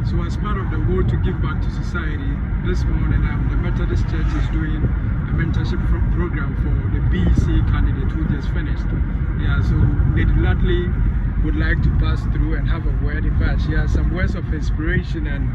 So as part of the goal to give back to society, this morning the Methodist Church is doing a mentorship program for the BEC candidate who just finished. Yeah, so Lady Nathaleen would like to pass through and have a word. In fact, she has some words of inspiration and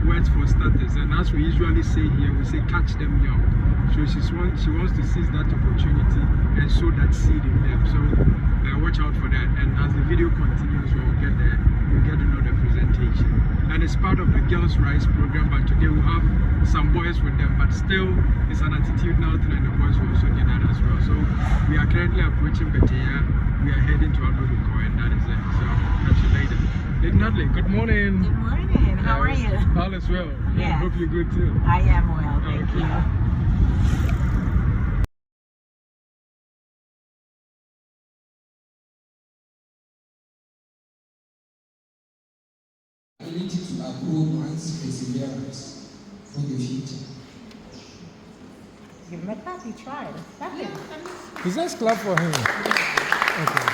words for starters. And as we usually say here, we say catch them young. So she wants to seize that opportunity and sow that seed in them. So watch out for that. And as the video continues, we'll get to know the presentation. And it's part of the Girls' Rise program, but today we'll have some boys with them. But still, it's an attitudinal thing, and the boys will also get that as well. So we are currently approaching Betea. We are heading to Adoduko, and that is it. So catch you later. Lady Nathaleen, good morning. Good morning. How are you? All is well. Yeah. I hope you're good too. I am well, thank you. Ability to uphold one's perseverance for the future. Give him a clap, he tried. Clap it. Just clap for him. Okay.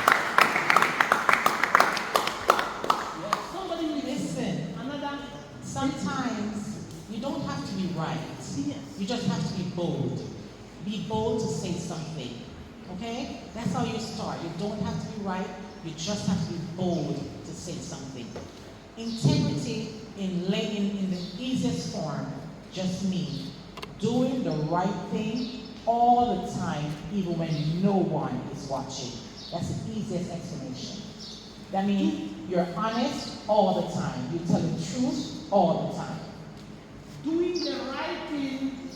Somebody listen. Sometimes you don't have to be right. You just have to be bold. Be bold to say something. Okay? That's how you start. You don't have to be right. You just have to be bold to say something. Integrity in the easiest form just means doing the right thing all the time, even when no one is watching. That's the easiest explanation. That means you're honest all the time. You tell the truth all the time. Doing the right thing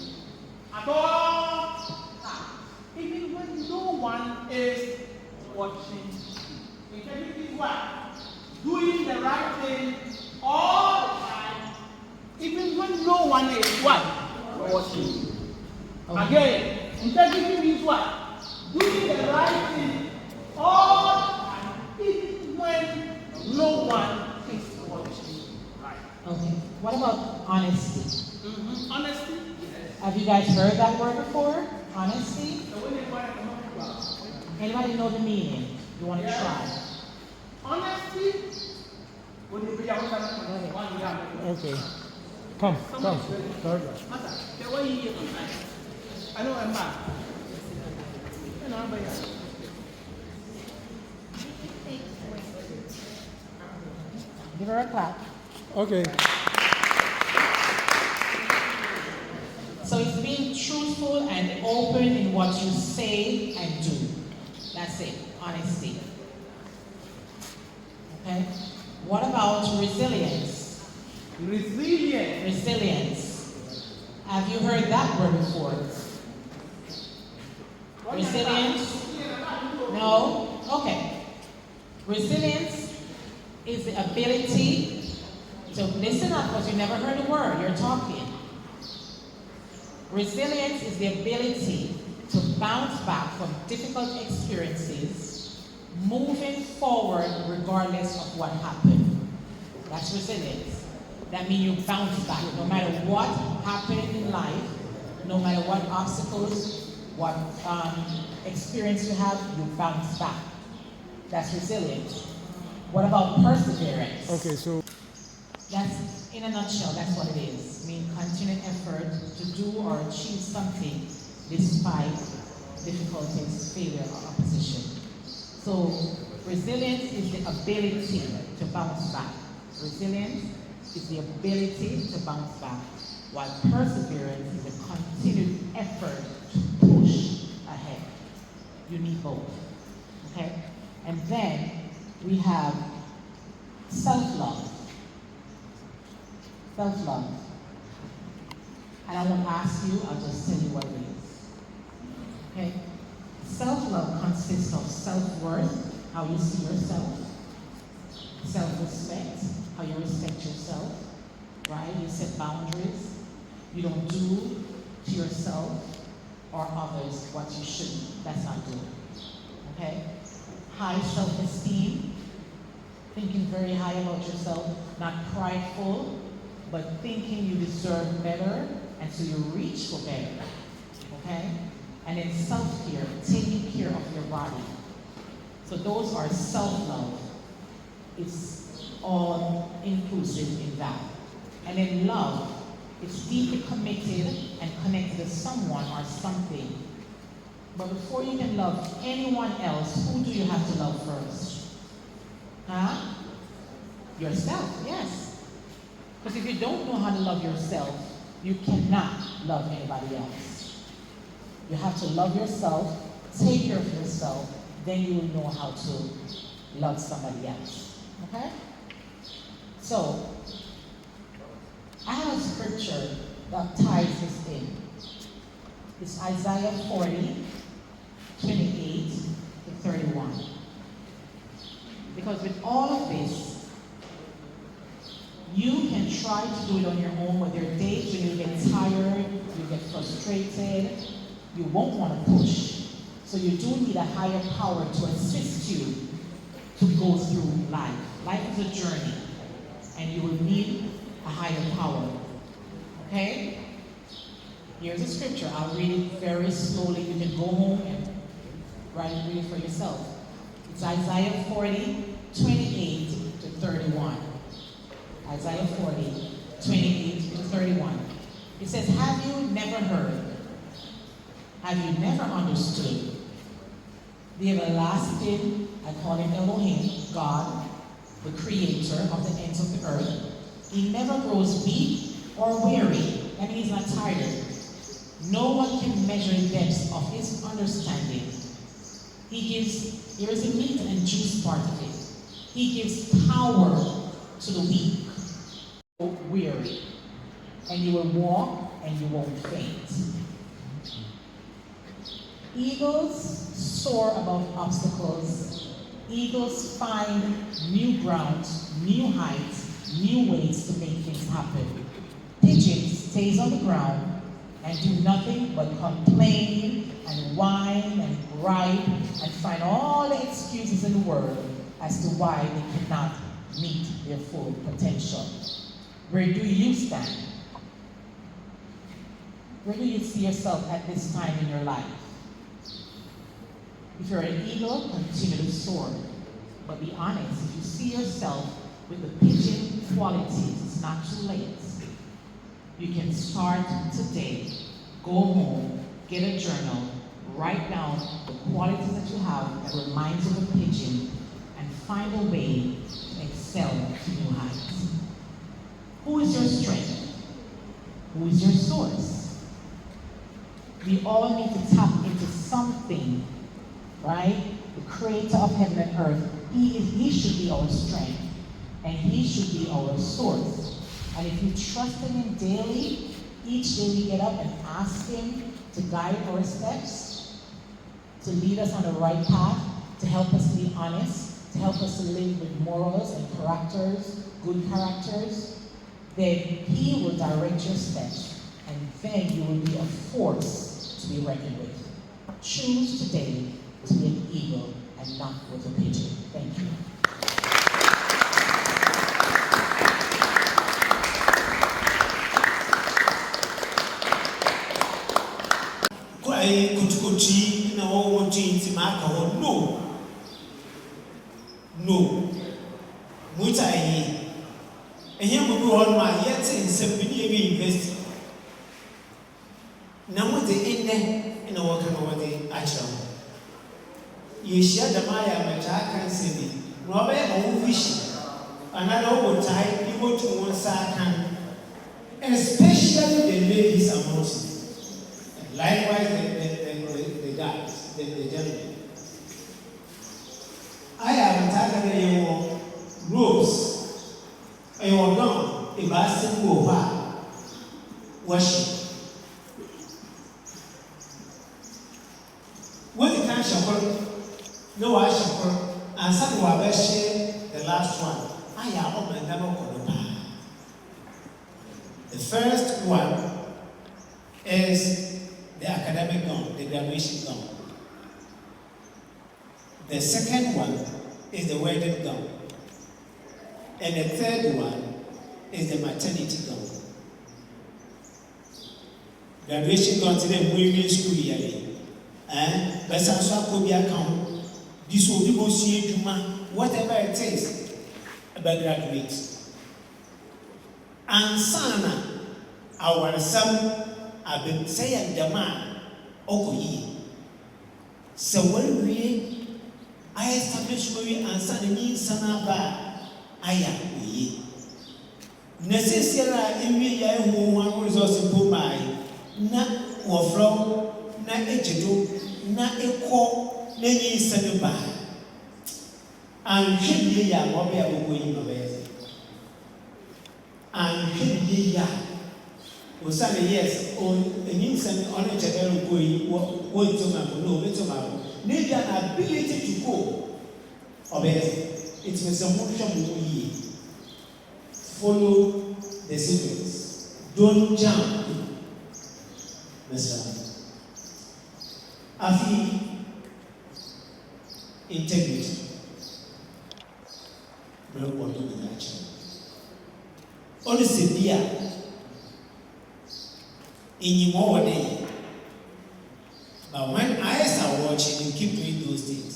at all times, even when no one is watching. Integrity is what? Doing the right thing all the time, even when no one is what? Watching. Again, integrity means what? Doing the right thing all the time, even when no one is watching. Right. Okay. What about honesty? Honesty? Yes. Have you guys heard that word before? Honesty? Anybody know the meaning? You want to try? Honesty. Okay. Come. I know I'm back. Give her a clap. Okay. So it's being truthful and open in what you say and do. That's it. Honesty. Okay? What about resilience? Resilience. Have you heard that word before? Resilience? No? Okay. Resilience is the ability to listen up because you never heard the word. You're talking. Resilience is the ability to bounce back from difficult experiences, moving forward regardless of what happened. That's resilience. That means you bounce back. No matter what happened in life, no matter what obstacles, what experience you have, you bounce back. That's resilience. What about perseverance? Okay, so That's, in a nutshell, that's what it is. I mean, continued effort to do or achieve something despite difficulties, failure, or opposition. So, resilience is the ability to bounce back. Resilience is the ability to bounce back, while perseverance is a continued effort to push ahead. You need both. Okay? And then we have self-love. Self-love. And I won't ask you, I'll just tell you what it is. Okay? Self-love consists of self-worth, how you see yourself, self-respect, how you respect yourself, right? You set boundaries. You don't do to yourself or others what you shouldn't. That's not good. Okay? High self-esteem, thinking very high about yourself, not prideful, but thinking you deserve better, and so you reach for better. Okay? And then self-care, taking care of your body. So those are self-love. It's all inclusive in that. And in love, it's deeply committed and connected to someone or something. But before you can love anyone else, who do you have to love first? Huh? Yourself, yes. Because if you don't know how to love yourself, you cannot love anybody else. You have to love yourself, take care of yourself, then you will know how to love somebody else. Okay? So, I have a scripture that ties this in. It's Isaiah 40, 28 to 31. Because with all of this, you can try to do it on your own, but there are days when you get tired, you get frustrated, you won't want to push. So you do need a higher power to assist you to go through life. Life is a journey, and you will need a higher power. Okay? Here's a scripture. I'll read it very slowly. You can go home and read it for yourself. It's Isaiah 40, 28 to 31. Isaiah 40, 28 to 31. It says, have you never heard? Have you never understood? The everlasting, I call him Elohim, God, the creator of the ends of the earth. He never grows weak or weary. That means he's not tired. No one can measure the depths of his understanding. He gives, here is the meat and juice part of it. He gives power to the weak, weary, and you will walk and you won't faint. Eagles soar above obstacles. Eagles find new ground, new heights, new ways to make things happen. Pigeon stays on the ground and do nothing but complain and whine and gripe and find all the excuses in the world as to why they cannot meet their full potential. Where do you stand? Where do you see yourself at this time in your life? If you're an eagle, continue to soar. But be honest, if you see yourself with the pigeon qualities, it's not too late. You can start today. Go home, get a journal, write down the qualities that you have that reminds you of a pigeon, and find a way to excel to new heights. Who is your strength? Who is your source? We all need to tap into something, right? The creator of heaven and earth. He should be our strength, and he should be our source. And if you trust in him daily, each day we get up and ask him to guide our steps, to lead us on the right path, to help us to be honest, to help us to live with morals and characters, good characters, then he will direct your steps, and then you will be a force to be reckoned with. Choose today to be an eagle and not with a pigeon. Thank you. Kutukuchi na wao jinsi maka no mutai ehia mu won ma yeti nsem bi ne bi invest na mo de inde na wo kan wo de acha ye shia da ma ya mata kan sebi no ba ya wo wish another wo tai you go to one kan especially the ladies amongst them. Likewise, the guys, the gentlemen. I am talking about rules. I will not if I simple worship. When the time shall no I shall and some will share the last one. I am on my never. The first one is the academic gown, the graduation gown. The second one is the wedding gown. And the third one is the maternity gown. Graduation gown today, women's school year. And but some could be account. This will be whatever it is about graduates. ansana awaresam abem say and demand okoyi. So when we I establish we answer ni sana ba aya oyi. Necessary imi ya hu one resource impo mai na wofro na ejedo na ekọ na nyi sana ba. And hwedie ya mo be agogoyi no be. And hwedie ya o say yes on nyi sana on ejedo goyi wo to ma no be to ma. Need an ability to go. Obey. It means a motion. Follow the sequence. Don't jump. Mr. Afi integrity. No one to be natural. Only severe. In your day. But when eyes are watching, you keep doing those things.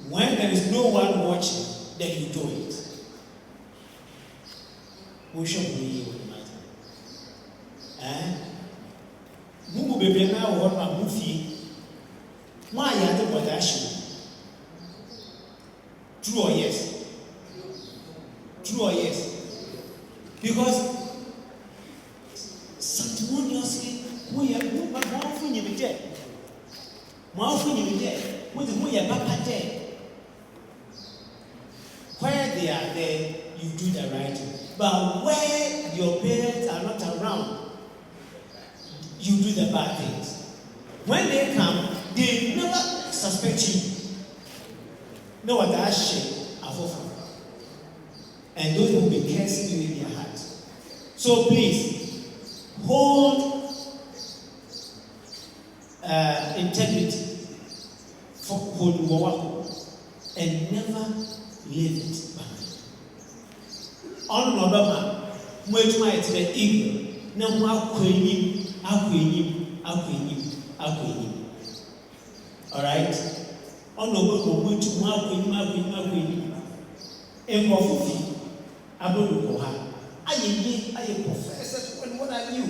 When there is no one watching, then you do it. Who shall be with matter? Mumu baby now what my movie. Why you have to put that shoe? True or yes? True or yes? Because sanctimoniously, we are more powerful in the dead. More often you get with who you are there. Where they are there, you do the right thing. But where your parents are not around, you do the bad things. When they come, they never suspect you. No what that shit are for. And those will be cursing you in their heart. So please hold integrity for hold and never leave it behind. On November, which might be eagle, no more queening, all right? On November, which queen, and Mofufi, Abu I am professor, and what are you?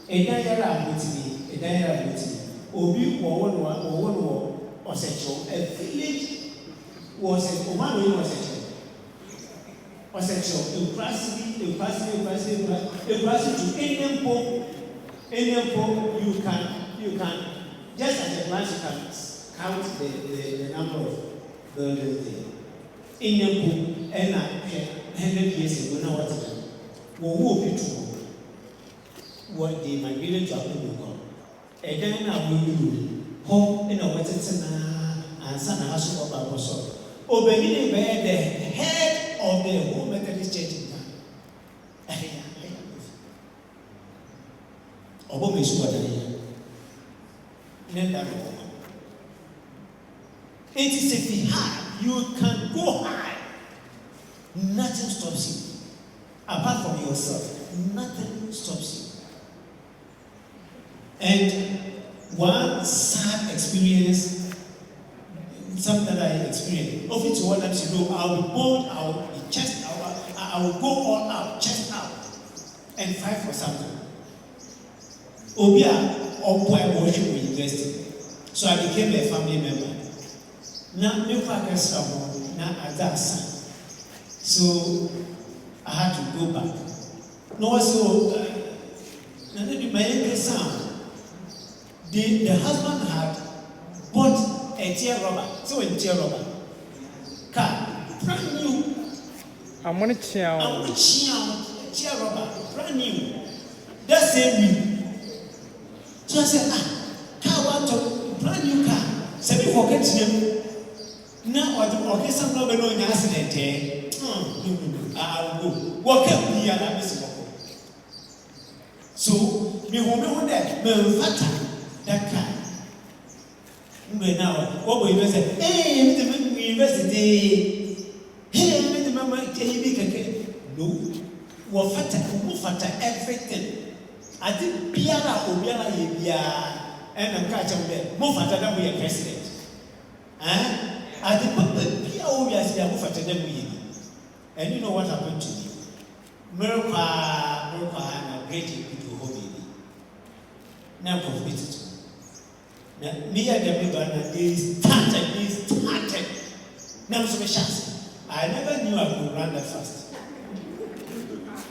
A diary with me, a diary with me. Obi or sexual, a village was a woman was sexual. Or sexual, impressive to any pope, you can, just at a glance, you can count the number of buildings there. Indian pope, and 100 years ago, now what be true? What they migrated to Abu again, I will do home in a Western and San House of Apostle. Obeying the head of the whole Methodist Church in town. Obo is what it is if you high, you can go high. Nothing stops you. Apart from yourself, nothing stops you. And one sad experience, something that I experienced. Of it, what I'm saying, I'll be bold, I'll be chest out, I will go all out, chest out, and fight for something. Obia, or boy, worship university. So I became a family member. Now, no focus on now at that side. So I had to go back. No, so now my younger son. The husband had bought a tear rubber, so a tear rubber car, brand new. I'm going to tear rubber, brand new. That same week. So I said, car want brand new car. So we forget him. Now what the some no no accident. I will go. What can be a miss? So me home that me that car. Now, what we say, hey, Mr. University, hey, Mr. Mama, no, what fatter everything. I think Piara or Biara, and I'm catching them more fatter than we are president. I think Pia Obias, they are more fatter than we. And you know what happened to me? Miracle, and a great people hobby. Now, complete it. Now, me and the people is started. Now, so chance. I never knew I could run that fast.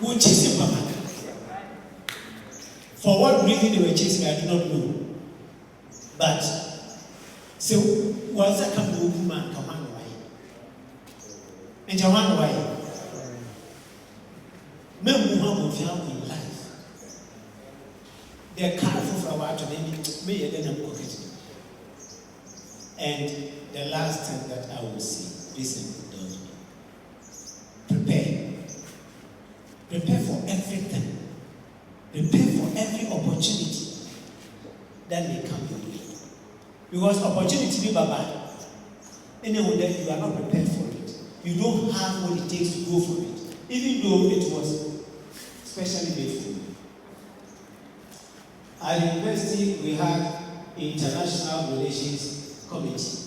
Who chasing Papa? For what reason they were chasing me, I do not know. But, so, was that come to woman, come on away? And you run away. Men who have found in life. They are careful for a while to me and then pocket. And the last thing that I will see, listen, prepare. Prepare for everything. Prepare for every opportunity that may come your way. Because opportunity be bad. Anyway, that you are not prepared for it. You don't have what it takes to go for it. Even though it was specially made for you. At the university, we had International Relations Committee.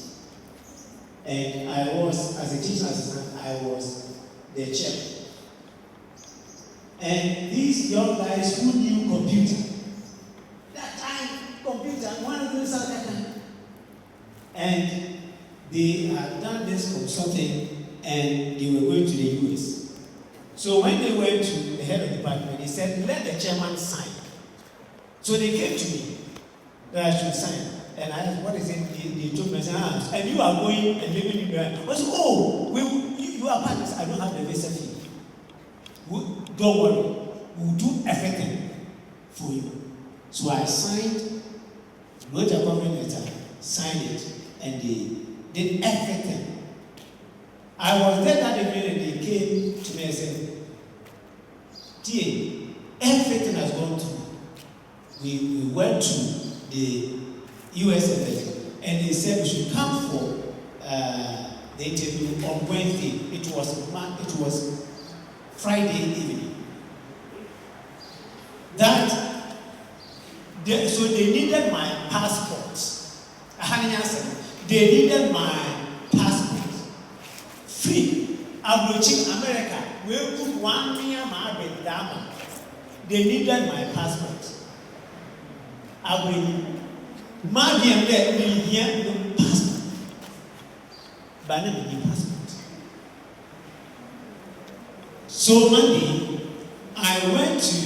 And I was, as a teaching assistant, I was the chair. And these young guys who knew computer, that time, computer, one of them said that time. And they had done this consulting and they were going to the US. So when they went to the head of the department, they said, let the chairman sign. So they came to me that I should sign. And I asked, what is it? They told me, I said, and you are going and living in there. I said, oh, you are partners. I don't have the visa fee. Don't worry. We'll do everything for you. So I signed, wrote a government letter, signed it, and they did everything. I was there that evening and they came to me and said, TA, everything has gone through. We went to the US embassy and they said we should come for the interview on Wednesday. It was Friday evening. So they needed my passport. They needed my passport. Free. I'm reaching America. We put 1 year my They needed my passport. I will marry let me here no passport. But I need passport. So Monday, I went to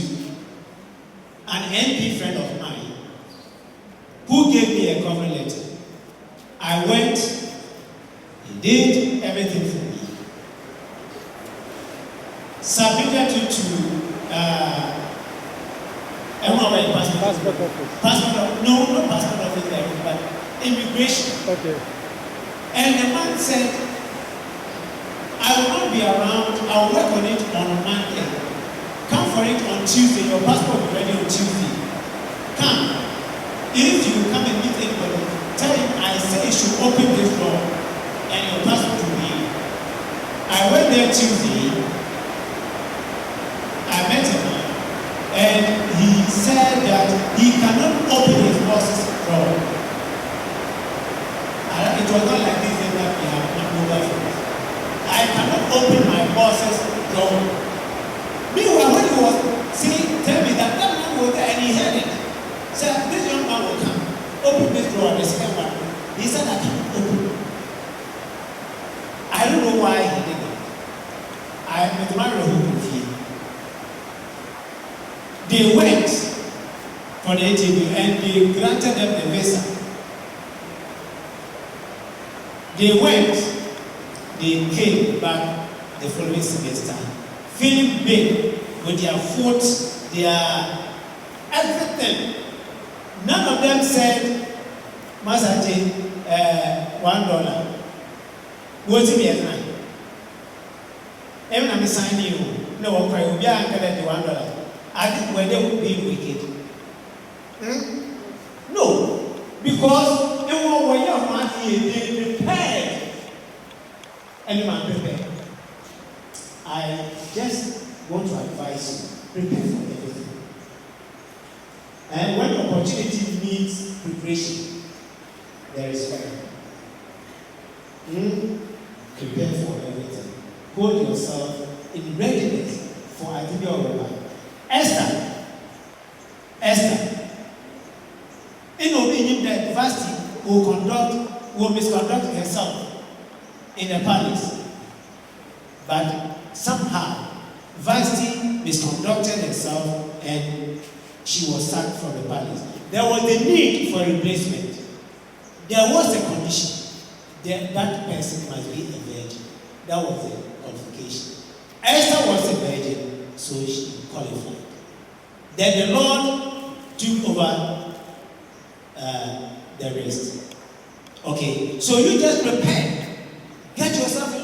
an MP friend of mine who gave me a cover letter. I went, he did everything for me. Submitted it to passport office. No passport office there, but immigration. Okay. And the man said, I will not be around, I will work on it on Monday. Come for it on Tuesday, your passport will be ready on Tuesday. Come. If you come and meet anybody, tell him I say you should open this door and your passport will be in. I went there Tuesday, I met him, and he said that he cannot open his boss's door. It was not like this that we have not mobile phones. I cannot open my boss's door. Meanwhile, when he was saying, tell me that man was there and he heard it. Said, this young man will come, open this door, the second one. He said, I cannot open. I don't know why he did it. I met the man who with him. They went for the interview and they granted them the visa. They went, they came back the following semester, feeling big with their foot, their everything. None of them said, Masaji, $1. What's it be at even I'm signing you. No one cry, we'll be anchored at the $1. I think where they would be wicked. No, because they were when your money they prepared. Anyone prepared? I just want to advise you, prepare for everything. And when opportunity needs preparation, there is fire. Prepare for everything. Hold yourself in readiness for Adibia Oba. Esther. In obeying that Vashti will misconduct herself in the palace. But somehow, Vashti misconducted herself and she was sacked from the palace. There was a need for replacement. There was a condition that person must be a virgin. That was the qualification. Esther was a virgin, so she qualified. Then the Lord took over the rest. Okay, so you just prepare,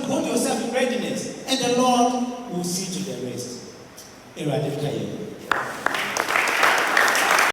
hold yourself in readiness, and the Lord will see to the rest.